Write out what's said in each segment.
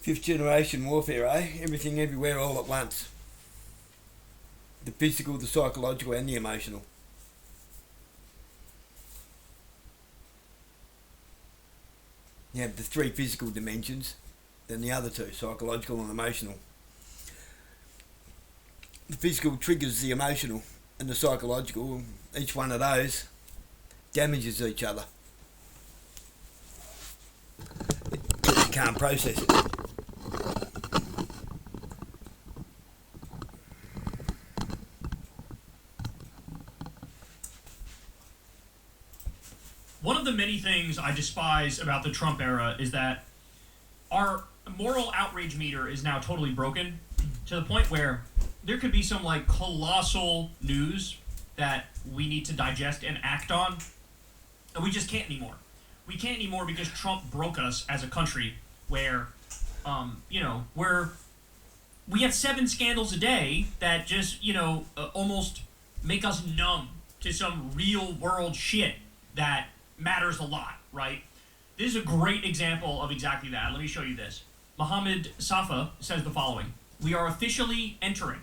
Fifth generation warfare, eh? Everything everywhere all at once. The physical, the psychological and the emotional. You have the three physical dimensions, then the other two, psychological and emotional. The physical triggers the emotional and the psychological. Each one of those damages each other. You can't process it. One of the many things I despise about the Trump era is that our moral outrage meter is now totally broken to the point where there could be some like colossal news that we need to digest and act on, and we just can't anymore. We can't anymore because Trump broke us as a country where, we have 7 scandals a day that just, almost make us numb to some real world shit that matters a lot, right? This is a great example of exactly that. Let me show you this. Mohammed Safa says the following. We are officially entering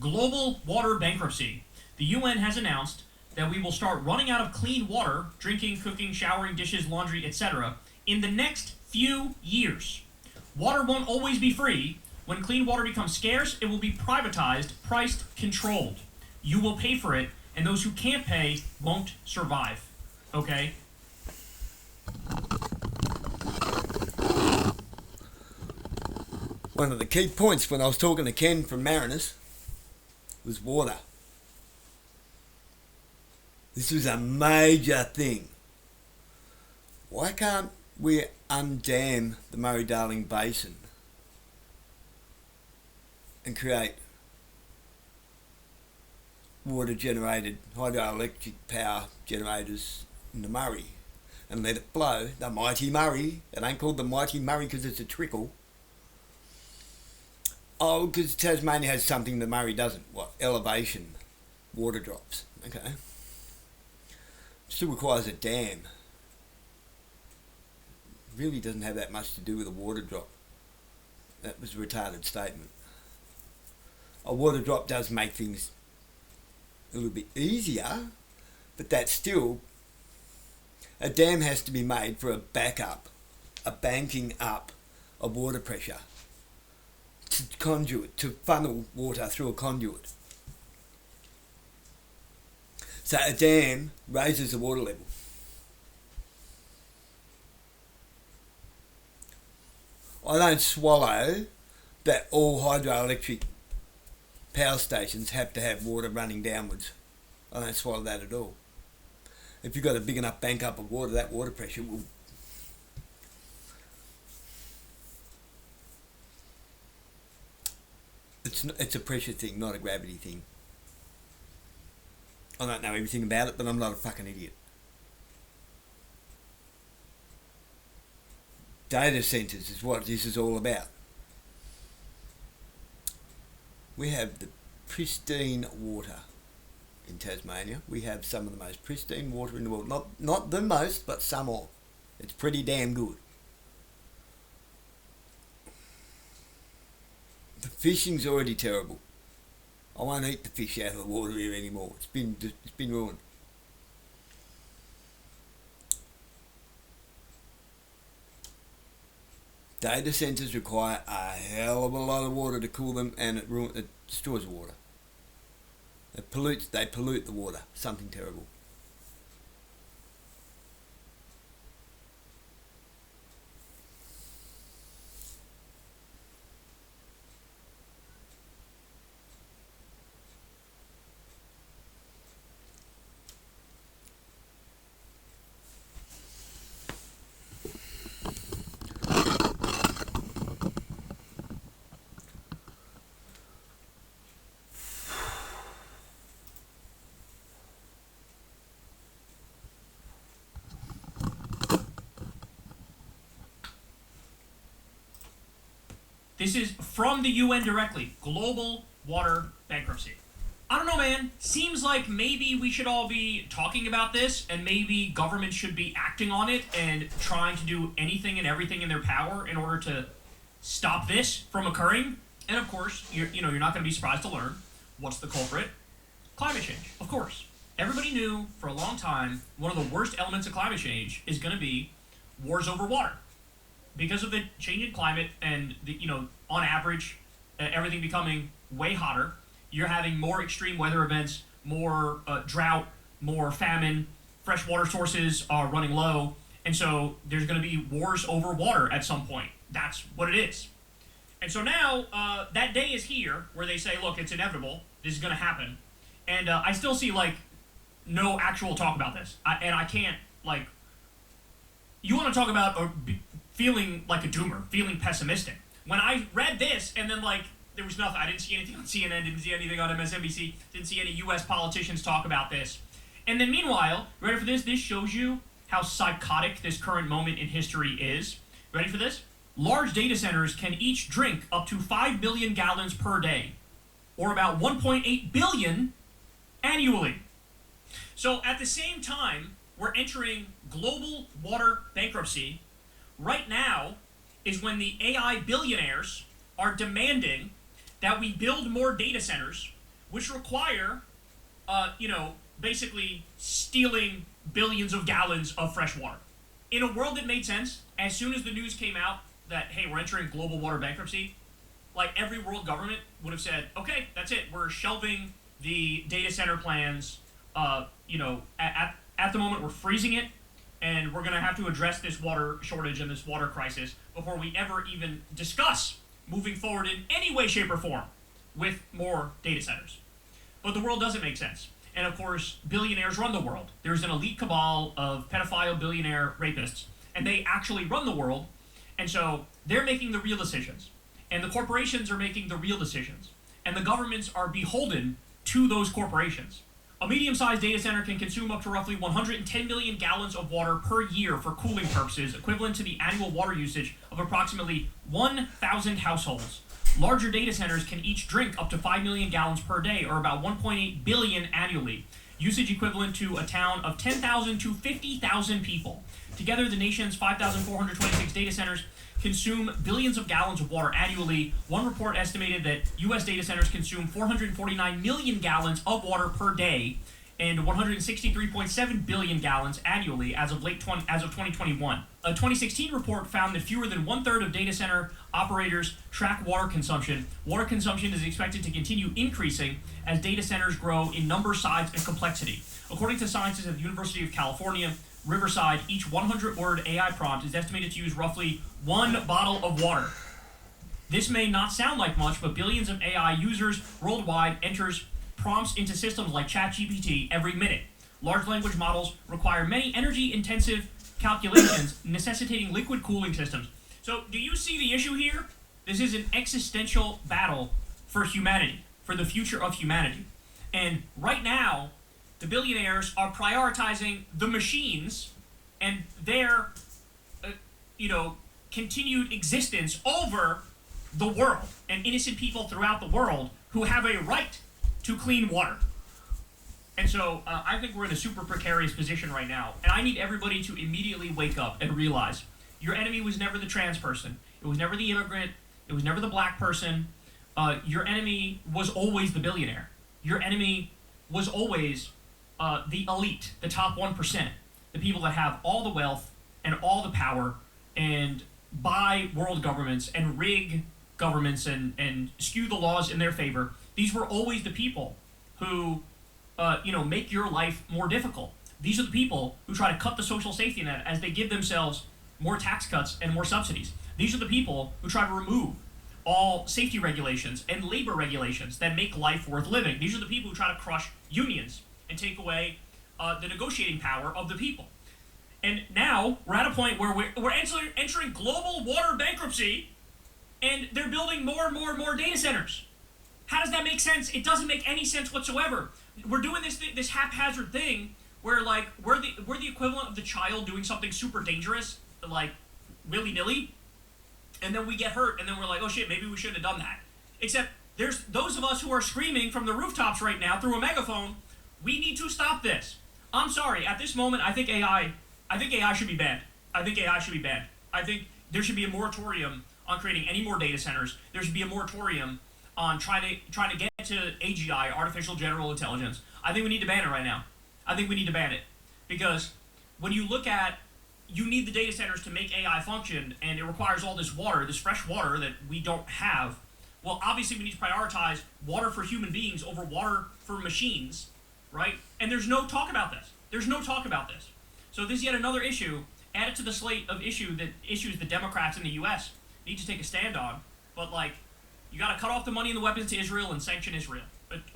global water bankruptcy. The UN has announced that we will start running out of clean water, drinking, cooking, showering, dishes, laundry, etc. in the next few years. Water won't always be free. When clean water becomes scarce, it will be privatized, priced, controlled. You will pay for it, and those who can't pay won't survive. Okay? One of the key points when I was talking to Ken from Mariners was water. This was a major thing. Why can't we undam the Murray-Darling Basin and create water-generated hydroelectric power generators in the Murray and let it flow? The mighty Murray. It ain't called the mighty Murray because it's a trickle. Oh, because Tasmania has something the Murray doesn't. What? Elevation. Water drops. Okay. Still requires a dam. Really doesn't have that much to do with a water drop. That was a retarded statement. A water drop does make things a little bit easier, but that's still... A dam has to be made for a backup, a banking up of water pressure. To conduit, to funnel water through a conduit. So a dam raises the water level. I don't swallow that all hydroelectric power stations have to have water running downwards. I don't swallow that at all. If you've got a big enough bank up of water, that water pressure will... It's a pressure thing, not a gravity thing. I don't know everything about it, but I'm not a fucking idiot. Data centres is what this is all about. We have the pristine water in Tasmania. We have some of the most pristine water in the world. Not the most, but some of. It's pretty damn good. The fishing's already terrible. I won't eat the fish out of the water here anymore. It's been ruined. Data centres require a hell of a lot of water to cool them, and it destroys the water. They pollute the water. Something terrible. This is from the UN directly. Global water bankruptcy. I don't know, man. Seems like maybe we should all be talking about this, and maybe government should be acting on it and trying to do anything and everything in their power in order to stop this from occurring. And of course, you're not going to be surprised to learn what's the culprit. Climate change, of course. Everybody knew for a long time one of the worst elements of climate change is going to be wars over water. Because of the change in climate and on average, everything becoming way hotter, you're having more extreme weather events, more drought, more famine, freshwater sources are running low, and so there's going to be wars over water at some point. That's what it is. And so now, that day is here where they say, look, it's inevitable, this is going to happen, and I still see, no actual talk about this. I can't, you want to talk about feeling like a doomer, feeling pessimistic. When I read this, and then, there was nothing. I didn't see anything on CNN, didn't see anything on MSNBC, didn't see any U.S. politicians talk about this. And then meanwhile, ready for this? This shows you how psychotic this current moment in history is. Ready for this? Large data centers can each drink up to 5 billion gallons per day, or about 1.8 billion annually. So at the same time, we're entering global water bankruptcy. Right now is when the AI billionaires are demanding that we build more data centers, which require, basically stealing billions of gallons of fresh water. In a world that made sense, as soon as the news came out that, hey, we're entering global water bankruptcy, every world government would have said, okay, that's it. We're shelving the data center plans. At the moment, we're freezing it, and we're going to have to address this water shortage and this water crisis before we ever even discuss moving forward in any way, shape, or form with more data centers. But the world doesn't make sense. And of course, billionaires run the world. There's an elite cabal of pedophile billionaire rapists, and they actually run the world. And so they're making the real decisions. And the corporations are making the real decisions. And the governments are beholden to those corporations. A medium-sized data center can consume up to roughly 110 million gallons of water per year for cooling purposes, equivalent to the annual water usage of approximately 1,000 households. Larger data centers can each drink up to 5 million gallons per day, or about 1.8 billion annually. Usage equivalent to a town of 10,000 to 50,000 people. Together, the nation's 5,426 data centers consume billions of gallons of water annually. One report estimated that U.S. data centers consume 449 million gallons of water per day and 163.7 billion gallons annually as of 2021. A 2016 report found that fewer than one-third of data center operators track water consumption. Water consumption is expected to continue increasing as data centers grow in number, size, and complexity. According to scientists at the University of California, Riverside, each 100-word AI prompt is estimated to use roughly 1 bottle of water. This may not sound like much, but billions of AI users worldwide enters prompts into systems like ChatGPT every minute. Large language models require many energy-intensive calculations, necessitating liquid cooling systems. So, do you see the issue here? This is an existential battle for humanity, for the future of humanity. And right now, the billionaires are prioritizing the machines and their, continued existence over the world and innocent people throughout the world who have a right to clean water. And so I think we're in a super precarious position right now, and I need everybody to immediately wake up and realize your enemy was never the trans person, it was never the immigrant, it was never the black person. Your enemy was always the billionaire. Your enemy was always the elite, the top 1%, the people that have all the wealth and all the power and buy world governments and rig governments and skew the laws in their favor. These were always the people who, make your life more difficult. These are the people who try to cut the social safety net as they give themselves more tax cuts and more subsidies. These are the people who try to remove all safety regulations and labor regulations that make life worth living. These are the people who try to crush unions and take away the negotiating power of the people. And now we're at a point where we're entering global water bankruptcy, and they're building more and more and more data centers. How does that make sense? It doesn't make any sense whatsoever. We're doing this haphazard thing where we're the equivalent of the child doing something super dangerous, willy-nilly, and then we get hurt, and then we're like, oh shit, maybe we shouldn't have done that. Except there's those of us who are screaming from the rooftops right now through a megaphone, we need to stop this. I'm sorry, at this moment, I think AI should be banned. I think AI should be banned. I think there should be a moratorium on creating any more data centers. There should be a moratorium on trying to get to AGI, artificial general intelligence. I think we need to ban it right now. I think we need to ban it because when you look at, you need the data centers to make AI function, and it requires all this water, this fresh water that we don't have. Well, obviously we need to prioritize water for human beings over water for machines, right? And there's no talk about this. There's no talk about this. So this is yet another issue added to the slate of issues the Democrats in the U.S. need to take a stand on. But like, you got to cut off the money and the weapons to Israel and sanction Israel.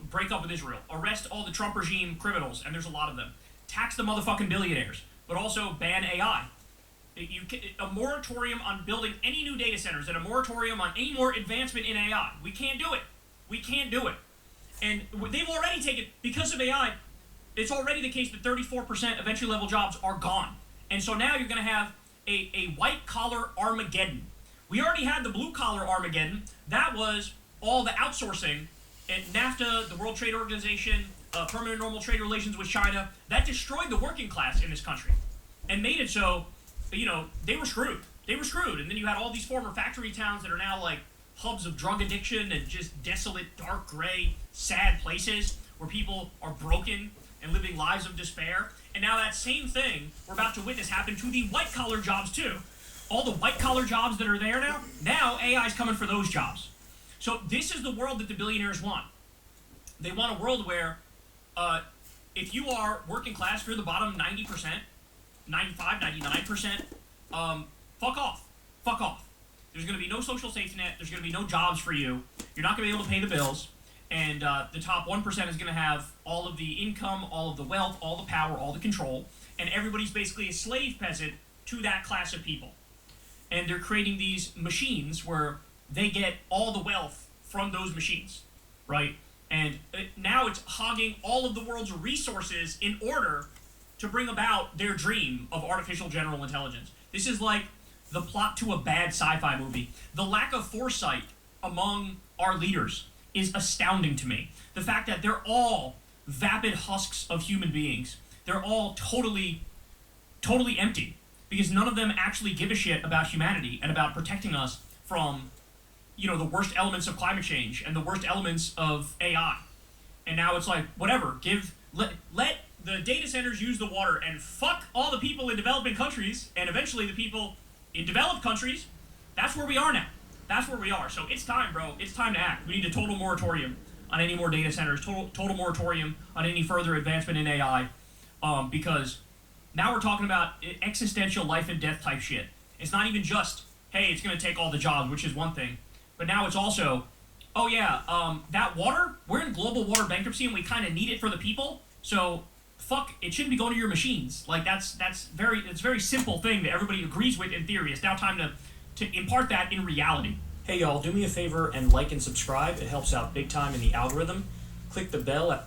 Break up with Israel. Arrest all the Trump regime criminals, and there's a lot of them. Tax the motherfucking billionaires, but also ban AI. A moratorium on building any new data centers and a moratorium on any more advancement in AI. We can't do it. We can't do it. And they've already taken, because of AI, it's already the case that 34% of entry-level jobs are gone. And so now you're going to have a white-collar Armageddon. We already had the blue-collar Armageddon. That was all the outsourcing at NAFTA, the World Trade Organization, permanent normal trade relations with China. That destroyed the working class in this country and made it so, you know, they were screwed. They were screwed. And then you had all these former factory towns that are now like hubs of drug addiction and just desolate, dark, gray, sad places where people are broken and living lives of despair. And now that same thing we're about to witness happen to the white-collar jobs too. All the white-collar jobs that are there now AI is coming for those jobs. So this is the world that the billionaires want. They want a world where if you are working class, if you're the bottom 90%, 95, 99%, fuck off. Fuck off. There's going to be no social safety net. There's going to be no jobs for you. You're not going to be able to pay the bills. And the top 1% is going to have all of the income, all of the wealth, all the power, all the control. And everybody's basically a slave peasant to that class of people. And they're creating these machines where they get all the wealth from those machines, right? And now it's hogging all of the world's resources in order to bring about their dream of artificial general intelligence. This is like the plot to a bad sci-fi movie. The lack of foresight among our leaders is astounding to me. The fact that they're all vapid husks of human beings. They're all totally empty because none of them actually give a shit about humanity and about protecting us from, you know, the worst elements of climate change and the worst elements of AI. And now it's like, whatever, let the data centers use the water and fuck all the people in developing countries and eventually the people in developed countries. That's where we are now. That's where we are. So it's time, bro. It's time to act. We need a total moratorium on any more data centers, total moratorium on any further advancement in AI, because now we're talking about existential life and death type shit. It's not even just, hey, it's going to take all the jobs, which is one thing. But now it's also, oh yeah, that water, we're in global water bankruptcy and we kind of need it for the people. So fuck, it shouldn't be going to your machines. Like it's a very simple thing that everybody agrees with in theory. It's now time to impart that in reality. Hey y'all, do me a favor and like and subscribe. It helps out big time in the algorithm. Click the bell at...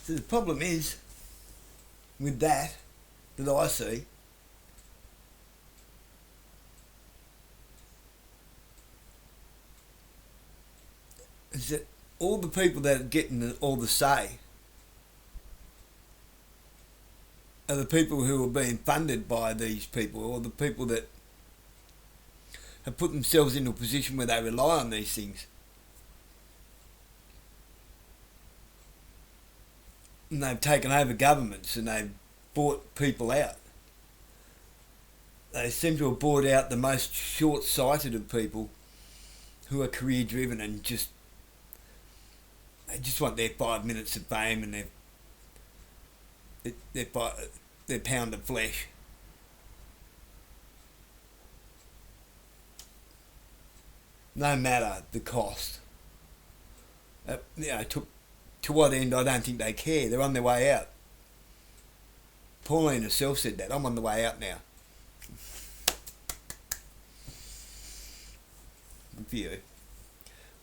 So the problem is, with that I see, is that all the people that are getting all the say are the people who are being funded by these people, or the people that have put themselves into a position where they rely on these things. And they've taken over governments and they've bought people out. They seem to have bought out the most short-sighted of people who are career-driven and they just want their 5 minutes of fame and their pound of flesh. No matter the cost. To what end, I don't think they care. They're on their way out. Pauline herself said that. I'm on the way out now. Good for you.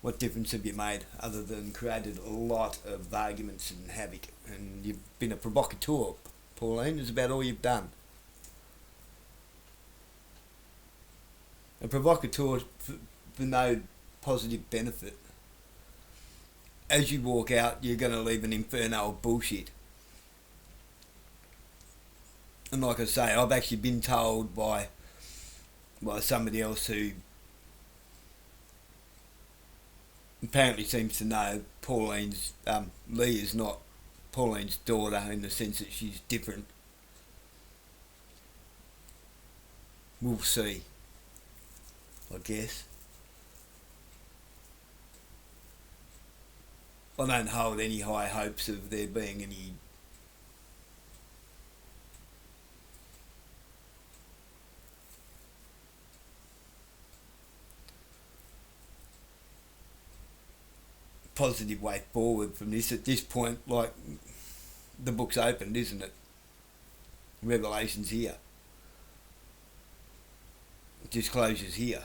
What difference have you made other than created a lot of arguments and havoc? And you've been a provocateur, Pauline. Is about all you've done. A provocateur for no positive benefit. As you walk out, you're going to leave an inferno of bullshit. And like I say, I've actually been told by somebody else who apparently seems to know Pauline's, Lee is not Pauline's daughter in the sense that she's different. We'll see, I guess. I don't hold any high hopes of there being any positive way forward from this at this point. Like, the book's opened, isn't it? Revelation's here. Disclosure's here.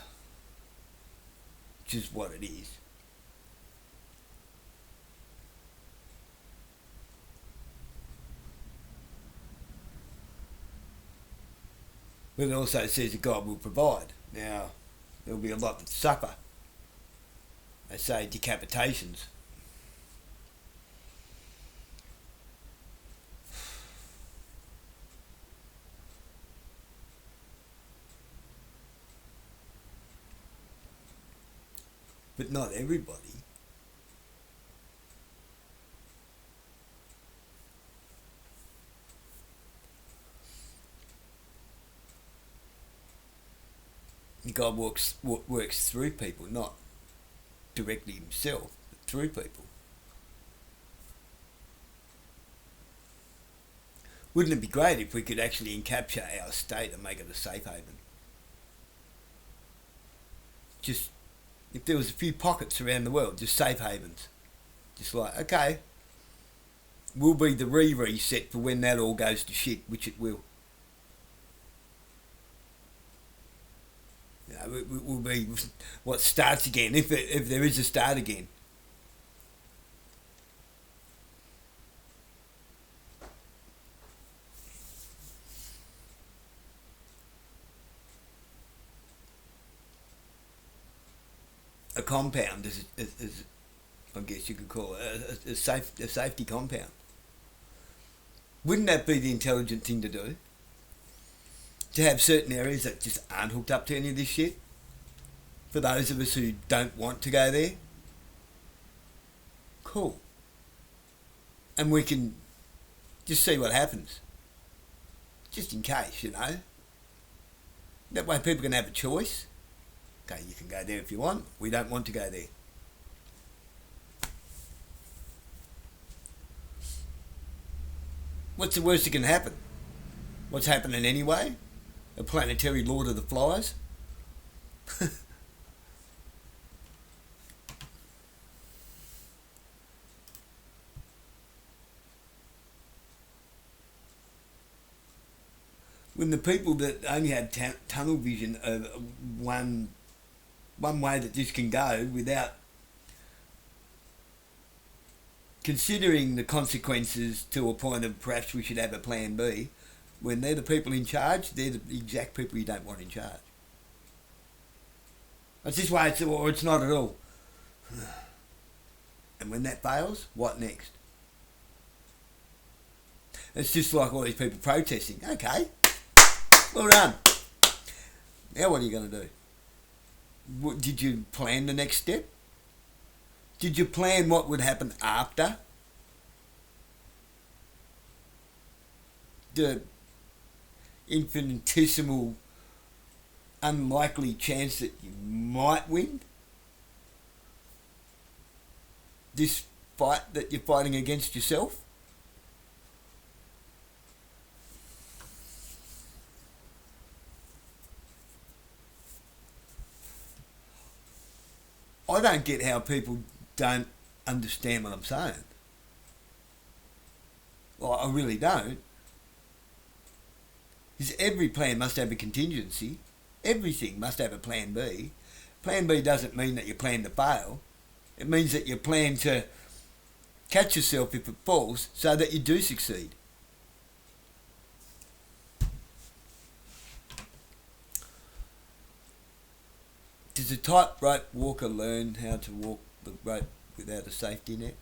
Which is what it is. But it also says that God will provide. Now, there'll be a lot that suffer. They say decapitations. But not everybody. God works through people, not directly himself, but through people. Wouldn't it be great if we could actually encapture our state and make it a safe haven? Just, if there was a few pockets around the world, just safe havens. Just like, okay, we'll be the reset for when that all goes to shit, which it will. You know, it will be what starts again, if there is a start again. A compound is I guess you could call it a safety compound. Wouldn't that be the intelligent thing to do? To have certain areas that just aren't hooked up to any of this shit? For those of us who don't want to go there? Cool. And we can just see what happens. Just in case, you know. That way people can have a choice. Okay, you can go there if you want. We don't want to go there. What's the worst that can happen? What's happening anyway? A planetary Lord of the Flies? When the people that only had tunnel vision of one way that this can go without considering the consequences to a point of perhaps we should have a plan B, when they're the people in charge, they're the exact people you don't want in charge. That's this way, or it's not at all. And when that fails, what next? It's just like all these people protesting. Okay, well done. Now what are you going to do? Did you plan the next step? Did you plan what would happen after? The infinitesimal, unlikely chance that you might win? This fight that you're fighting against yourself? I don't get how people don't understand what I'm saying. Well, I really don't. Because every plan must have a contingency. Everything must have a plan B. Plan B doesn't mean that you plan to fail. It means that you plan to catch yourself if it falls so that you do succeed. Does a tightrope walker learn how to walk the rope without a safety net?